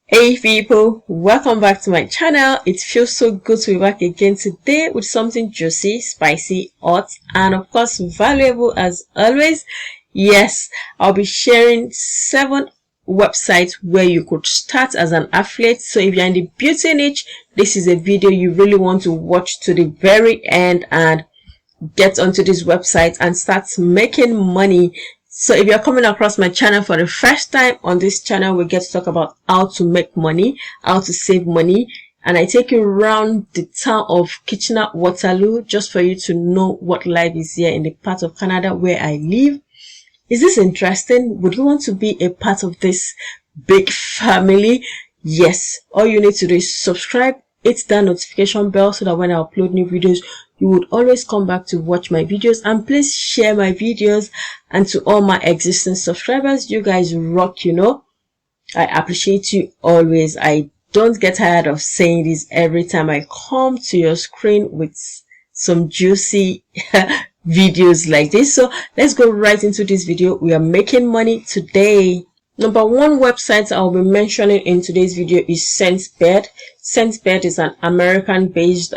Hey people, welcome back to my channel. It feels so good to be back again today with something juicy, spicy, hot, and of course valuable as always. Yes, I'll be sharing 7 websites where you could start as an affiliate. So if you're in the beauty niche, this is a video you really want to watch to the very end and get onto this website and start making money. So if you're coming across my channel for the first time, on this channel we get to talk about how to make money, how to save money, and I take you around the town of Kitchener-Waterloo just for you to know what life is here in the part of Canada where I live. Is this interesting? Would you want to be a part of this big family? Yes, all you need to do is subscribe, hit that notification bell so that when I upload new videos, you would always come back to watch my videos. And please share my videos. And to all my existing subscribers, you guys rock, you know. I appreciate you always. I don't get tired of saying this every time I come to your screen with some juicy videos like this. So let's go right into this video. We are making money today. Number 1 website I'll be mentioning in today's video is ScentBird. ScentBird is an American-based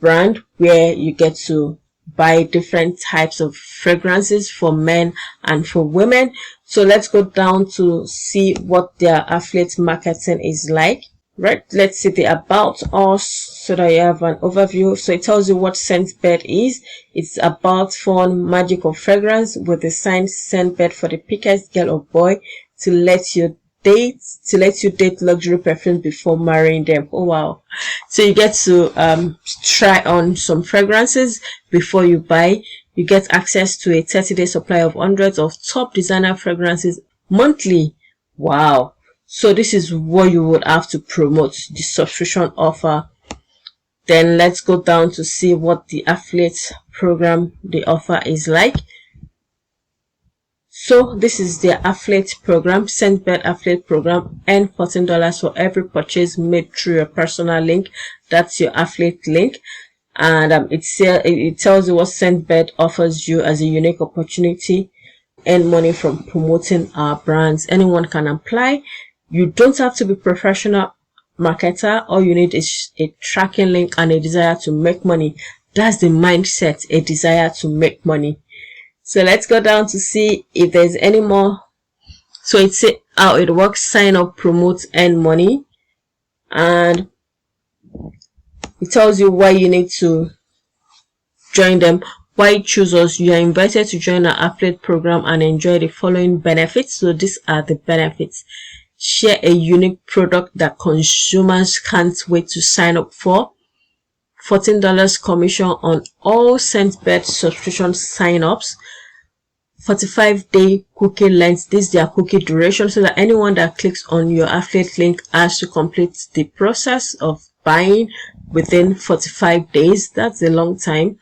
brand where you get to buy different types of fragrances for men and for women. So let's go down to see what their affiliate marketing is like. Right, let's see the about us so that you have an overview. So it tells you what ScentBird is. It's about fun, magic of fragrance with the sign ScentBird for the pickest girl or boy to let you date luxury perfume before marrying them. Oh wow. So you get to try on some fragrances before you buy. You get access to a 30-day supply of hundreds of top designer fragrances monthly. Wow. So this is what you would have to promote, the subscription offer. Then let's go down to see what the affiliate program the offer is like. So this is their affiliate program, ScentBird affiliate program. Earn $14 for every purchase made through your personal link. That's your affiliate link. And it tells you what ScentBird offers you as a unique opportunity. Earn money from promoting our brands. Anyone can apply. You don't have to be a professional marketer. All you need is a tracking link and a desire to make money. That's the mindset, a desire to make money. So let's go down to see if there's any more. So it's how it works: sign up, promote, earn money. And it tells you why you need to join them. Why choose us? You are invited to join our affiliate program and enjoy the following benefits. So these are the benefits. Share a unique product that consumers can't wait to sign up for. $14 commission on all ScentBird subscription sign-ups. 45-day cookie length. This is their cookie duration, so that anyone that clicks on your affiliate link has to complete the process of buying within 45 days. That's a long time.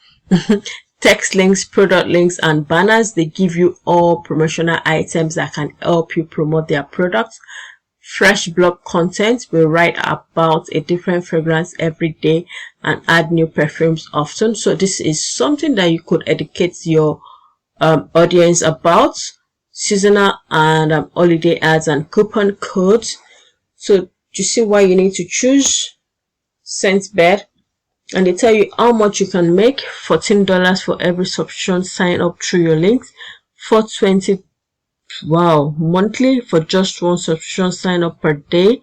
Text links, product links, and banners. They give you all promotional items that can help you promote their products. Fresh blog content. We write about a different fragrance every day and add new perfumes often. So this is something that you could educate your audience about. Seasonal and holiday ads and coupon codes. So you see why you need to choose ScentBird. And they tell you how much you can make. $14 for every subscription sign up through your links. $4.20 monthly for just one subscription sign up per day.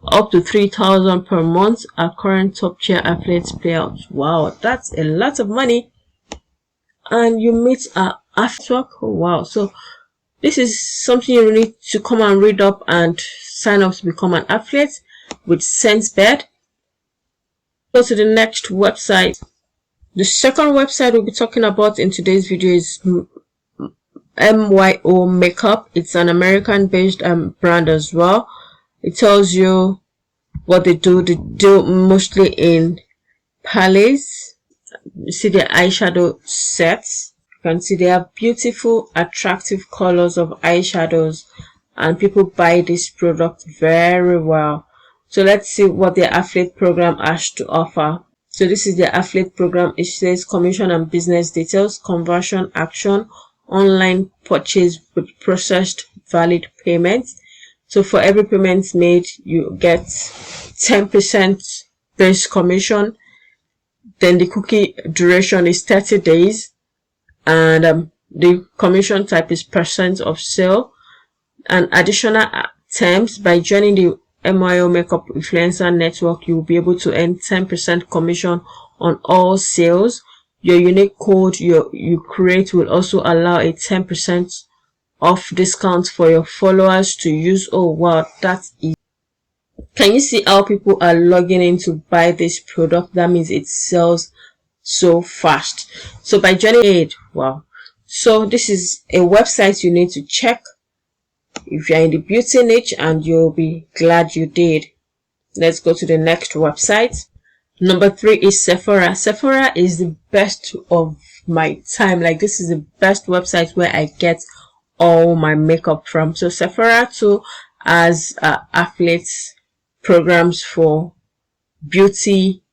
Up to $3,000 per month. Our current top tier affiliates payouts. Wow, that's a lot of money. And you meet after work. Oh, wow. So this is something you need to come and read up and sign up to become an affiliate with ScentBird. Go to the next website. The second website we'll be talking about in today's video is MYO Makeup. It's an American-based brand as well. It tells you what they do. They do mostly in palettes. You see their eyeshadow sets. You can see they have beautiful, attractive colors of eyeshadows, and people buy this product very well. So let's see what their affiliate program has to offer. So this is their affiliate program. It says commission and business details, conversion action, online purchase with processed valid payments. So for every payment made, you get 10% base commission. Then the cookie duration is 30 days. And the commission type is percent of sale. And additional terms, by joining the MYO Makeup Influencer Network, you will be able to earn 10% commission on all sales. Your unique code you create will also allow a 10% off discount for your followers to use. Oh wow, that's easy. Can you see how people are logging in to buy this product? That means it sells so fast. So by joining it, wow. So this is a website you need to check if you're in the beauty niche, and you'll be glad you did. Let's go to the next website. Number 3 is Sephora. Sephora is the best of my time. Like, this is the best website where I get all my makeup from. So Sephora too has affiliate programs for beauty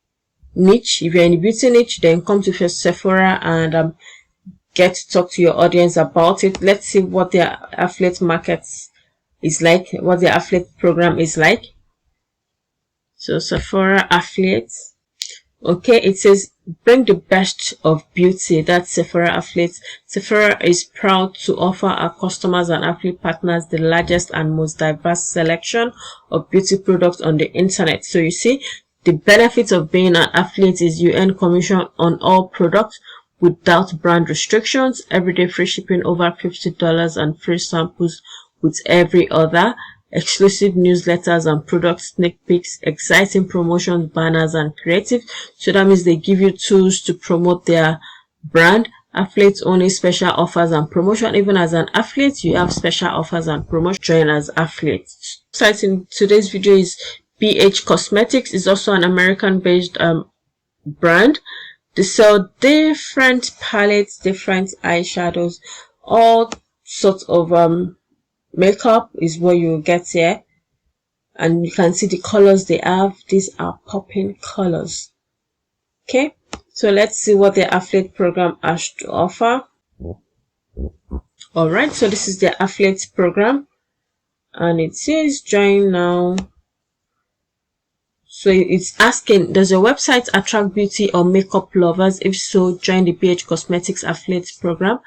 niche. If you're in the beauty niche, then come to Sephora and get to talk to your audience about it. Let's see what their affiliate market is like, what their affiliate program is like. So Sephora affiliates. Okay, it says bring the best of beauty. That's Sephora affiliates. Sephora is proud to offer our customers and affiliate partners the largest and most diverse selection of beauty products on the internet. So you see, the benefit of being an affiliate is you earn commission on all products without brand restrictions, everyday free shipping over $50, and free samples with every order, exclusive newsletters and product sneak peeks, exciting promotions, banners, and creative. So that means they give you tools to promote their brand. Affiliates only special offers and promotion. Even as an affiliate, you have special offers and promotion. Join as affiliates. Site in today's video is BH Cosmetics. It's also an American-based brand. They sell different palettes, different eyeshadows, all sorts of makeup is what you will get here. And you can see the colors they have. These are popping colors. Okay, so let's see what their affiliate program has to offer. All right, so this is their affiliate program, and it says join now. So it's asking, does your website attract beauty or makeup lovers? If so, join the BH Cosmetics affiliate program.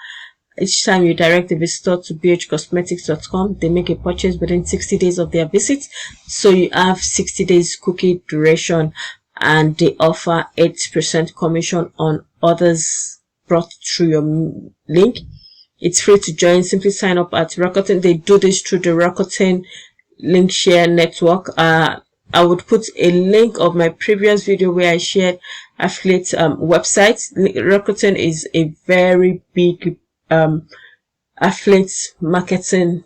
Each time you direct the visitor to bhcosmetics.com, they make a purchase within 60 days of their visit. So you have 60 days cookie duration, and they offer 8% commission on orders brought through your link. It's free to join. Simply sign up at Rakuten. They do this through the Rakuten link share network. I would put a link of my previous video where I shared affiliate websites. Rakuten is a very big affiliate marketing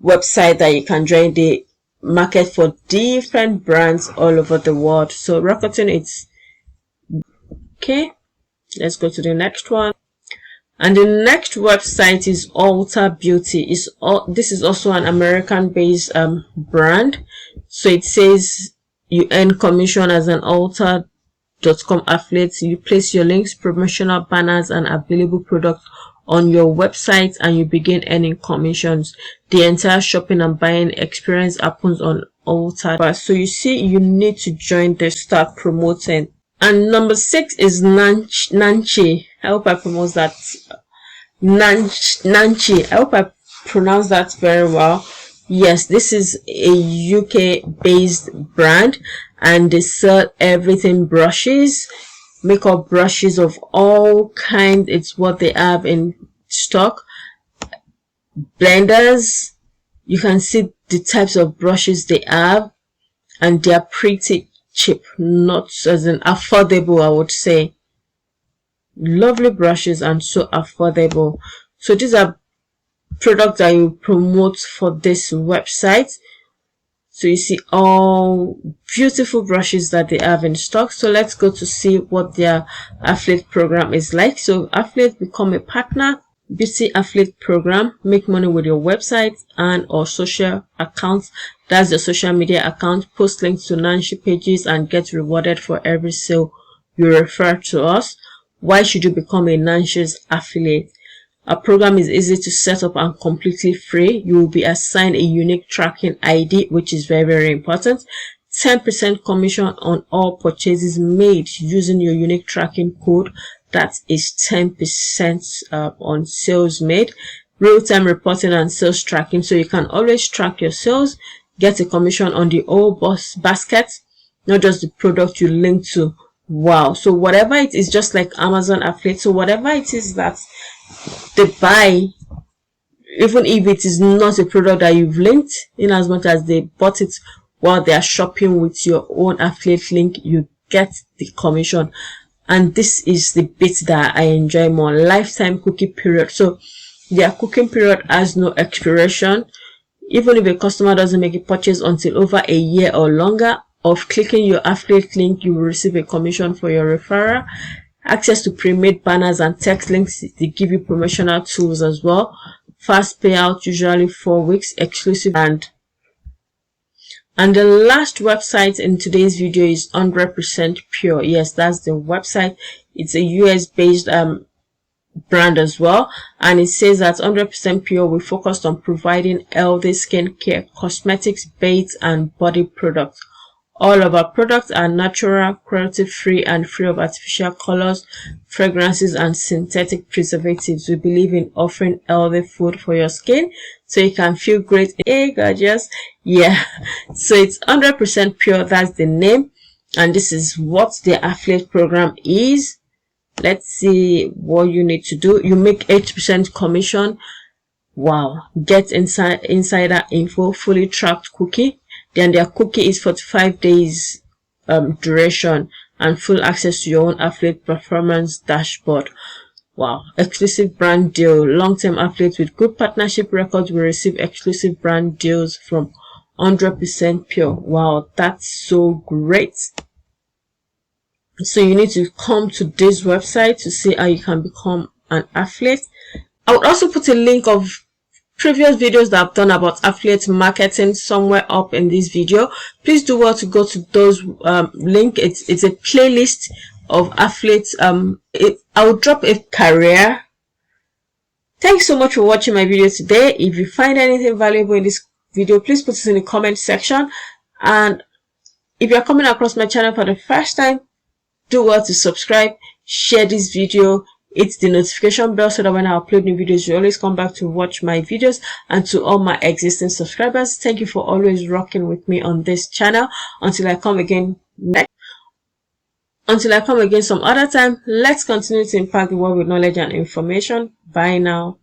website that you can join. They market for different brands all over the world. So Rakuten, it's okay. Let's go to the next one. And the next website is Ulta Beauty. This is also an American-based brand. So it says you earn commission as an Ulta.com affiliate. You place your links, promotional banners, and available products on your website, and you begin earning commissions. The entire shopping and buying experience happens on Ulta. So you see, you need to join to start promoting. And number 6 is Nanchi. I hope I pronounced that. Nanchi. I hope I pronounced that very well. Yes, this is a UK-based brand, and they sell everything brushes, makeup brushes of all kinds. It's what they have in stock. Blenders. You can see the types of brushes they have, and they are pretty cheap, not as in affordable, I would say. Lovely brushes and so affordable. So these are products that you promote for this website. So you see all beautiful brushes that they have in stock. So let's go to see what their affiliate program is like. So affiliate, become a partner. Beauty affiliate program, make money with your website and or social accounts. That's your social media account. Post links to Nanchi pages and get rewarded for every sale you refer to us. Why should you become a Nanchi's affiliate? Our program is easy to set up and completely free. You will be assigned a unique tracking ID, which is very, very important. 10% commission on all purchases made using your unique tracking code. That is 10% on sales made. Real-time reporting and sales tracking. So you can always track your sales, get a commission on the whole basket, not just the product you link to. Wow. So whatever it is, just like Amazon affiliate. So whatever it is that they buy, even if it is not a product that you've linked, in as much as they bought it while they are shopping with your own affiliate link, you get the commission. And this is the bit that I enjoy more. Lifetime cookie period. So their cooking period has no expiration. Even if a customer doesn't make a purchase until over a year or longer of clicking your affiliate link, you will receive a commission for your referral. Access to pre-made banners and text links. They give you promotional tools as well. Fast payout, usually 4 weeks. Exclusive and the last website in today's video is 100% Pure. Yes, that's the website. It's a US based brand as well, and it says that 100% Pure, we focused on providing healthy skincare, cosmetics, baths, and body products. All of our products are natural, cruelty-free, and free of artificial colors, fragrances, and synthetic preservatives. We believe in offering healthy food for your skin so you can feel great. Hey, gorgeous. Yeah. So it's 100% Pure. That's the name. And this is what the affiliate program is. Let's see what you need to do. You make 8% commission. Wow. Get insider info, fully tracked cookie. Then their cookie is 45 days duration and full access to your own affiliate performance dashboard. Wow. Exclusive brand deal. Long-term affiliates with good partnership records will receive exclusive brand deals from 100% Pure. Wow, that's so great. So you need to come to this website to see how you can become an affiliate. I would also put a link of previous videos that I've done about affiliate marketing somewhere up in this video. Please do well to go to those link. It's a playlist of affiliates. I will drop a career. Thanks so much for watching my video today. If you find anything valuable in this video, please put it in the comment section. And if you're coming across my channel for the first time, do well to subscribe, share this video, hit the notification bell so that when I upload new videos, you always come back to watch my videos. And to all my existing subscribers, thank you for always rocking with me on this channel. Until I come again some other time, let's continue to impact the world with knowledge and information. Bye now.